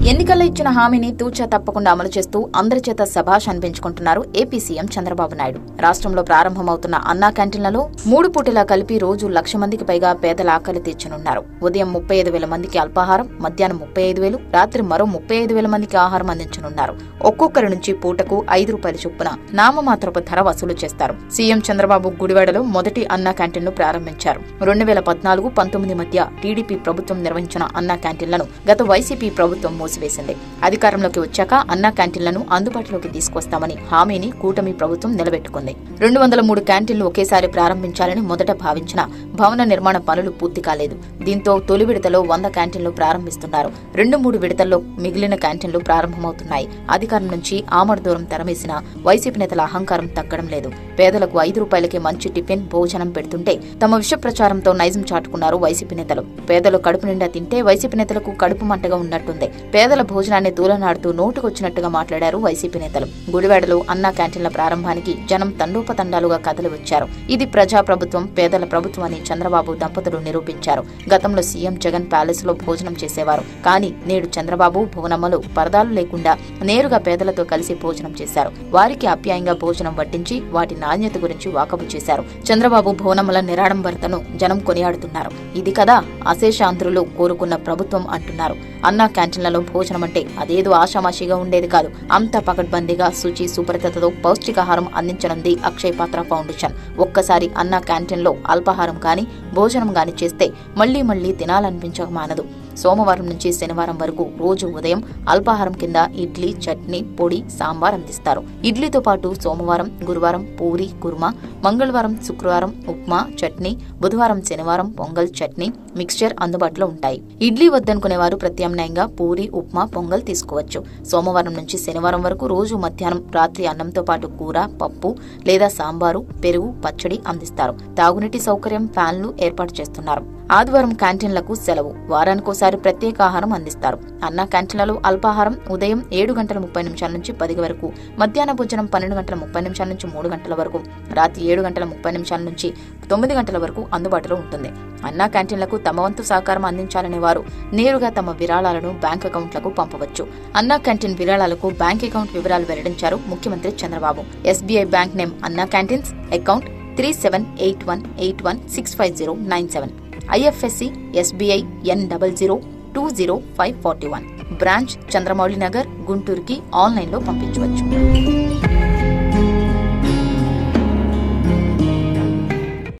ఎన్నికల్లో ఇచ్చిన హామీని తూచా తప్పకుండా అమలు చేస్తూ అందరి చేత శభాష్ అనిపించుకుంటున్నారు ఏపీ సీఎం చంద్రబాబు నాయుడు. రాష్ట్రంలో ప్రారంభమవుతున్న అన్నా క్యాంటీన్లలో 3 పూటలా కలిపి రోజు 1,00,000 మందికి పైగా పేదల ఆకలి తీర్చనున్నారు. ఉదయం 35,000 మందికి అల్పాహారం, మధ్యాహ్నం 35,000, రాత్రి మరో 35,000 మందికి ఆహారం అందించనున్నారు. ఒక్కొక్కరి నుంచి పూటకు 5 రూపాయల చొప్పున నామమాత్రపు ధర వసూలు చేస్తారు. సీఎం చంద్రబాబు గుడివాడలో మొదటి అన్నా క్యాంటీన్ను ప్రారంభించారు. 2014-19 మధ్య టీడీపీ ప్రభుత్వం నిర్వహించిన అన్నా క్యాంటీన్లను గత వైసీపీ ప్రభుత్వం మూసివేసింది. అధికారంలోకి వచ్చాక అన్నా క్యాంటీన్లను అందుబాటులోకి తీసుకొస్తామని హామీని కూటమి ప్రభుత్వం నిలబెట్టుకుంది. 203 క్యాంటీన్లు ఒకేసారి ప్రారంభించాలని మొదట భావించిన భవన నిర్మాణ పనులు పూర్తి కాలేదు. దీంతో తొలి విడతలో 100 క్యాంటీన్లు ప్రారంభిస్తున్నారు. 2-3 విడతల్లో మిగిలిన క్యాంటీన్లు ప్రారంభమవుతున్నాయి. అధికారం నుంచి ఆమడ దూరం తరమేసిన వైసీపీ నేతల అహంకారం తగ్గడం లేదు. పేదలకు 5 రూపాయలకి మంచి టిఫిన్ భోజనం పెడుతుంటే తమ విష ప్రచారంతో నైజం చాటుకున్నారు వైసీపీ నేతలు. పేదలు కడుపు నిండా తింటే వైసీపీ నేతలకు కడుపు మంటగా ఉన్నట్టుంది. పేదల భోజనాన్ని తూలనాడుతూ నోటుకొచ్చినట్టుగా మాట్లాడారు వైసీపీ నేతలు. గుడివాడలో అన్నా క్యాంటీన్ల ప్రారంభానికి జనం తండోపతండాలుగా కదలి వచ్చారు. ఇది ప్రజా ప్రభుత్వం, పేదల ప్రభుత్వం అని చంద్రబాబు దంపతులు నిరూపించారు. గతంలో సీఎం జగన్ ప్యాలెస్ లో భోజనం చేసేవారు. కానీ నేడు చంద్రబాబు, భువనమ్మలు పరదాలు లేకుండా నేరుగా పేదలతో కలిసి భోజనం చేశారు. వారికి ఆప్యాయంగా భోజనం వడ్డించి వాటి నాణ్యత గురించి వాకబు చేశారు. చంద్రబాబు, భువనమ్మల నిరాడంబరతను జనం కొనియాడుతున్నారు. ఇది కదా అశేషాంధ్రులు కోరుకున్న ప్రభుత్వం అంటున్నారు. అన్నా క్యాంటీన్లలో భోజనం అంటే అదేదో ఆషామాషిగా ఉండేది కాదు. అంత పకడ్బందీగా శుచి, శుభ్రతతో పౌష్టికాహారం అందించనుంది అక్షయ్ పాత్ర ఫౌండేషన్. ఒక్కసారి అన్నా క్యాంటీన్లో అల్పాహారం గాని భోజనం గాని చేస్తే మళ్లీ మళ్లీ తినాలనిపించక మానదు. సోమవారం నుంచి శనివారం వరకు రోజు ఉదయం అల్పాహారం కింద ఇడ్లీ, చట్నీ, పొడి, సాంబార్ అందిస్తారు. ఇడ్లీతో పాటు సోమవారం, గురువారం పూరి, కుర్మా, మంగళవారం, శుక్రవారం ఉప్మా, చట్నీ, బుధవారం, శనివారం పొంగల్, చట్నీ, మిక్స్చర్ అందుబాటులో ఉంటాయి. ఇడ్లీ వద్దనుకునేవారు ప్రత్యామ్నాయంగా పూరి, ఉప్మా, పొంగల్ తీసుకోవచ్చు. సోమవారం నుంచి శనివారం వరకు రోజు మధ్యాహ్నం, రాత్రి అన్నంతో పాటు కూర, పప్పు లేదా సాంబారు, పెరుగు, పచ్చడి అందిస్తారు. తాగునీటి సౌకర్యం, ఫ్యాన్లు ఏర్పాటు చేస్తున్నారు. ఆదివారం క్యాంటీన్లకు సెలవు. వారానికోసారి ప్రత్యేక ఆహారం అందిస్తారు. అన్నా క్యాంటీన్లలో అల్పాహారం ఉదయం 7:30 నుంచి 10 వరకు, మధ్యాహ్న భోజనం 12:30 నుంచి 3 గంటల వరకు, రాత్రి 7:30 నుంచి 9 గంటల వరకు అందుబాటులో ఉంటుంది. అన్నా క్యాంటీన్లకు తమ వంతు సహకారం అందించాలనే వారు నేరుగా తమ విరాళాలను బ్యాంక్ అకౌంట్లకు పంపవచ్చు. అన్నా క్యాంటీన్ విరాళాలకు బ్యాంక్ అకౌంట్ వివరాలు వెల్లడించారు ముఖ్యమంత్రి Chandrababu. SBI bank name Anna canteens, account 378181650997, IFSC SBI N00200541, branch Chandramouli Nagar, గుంటూరుకి ఆన్లైన్లో పంపించవచ్చు.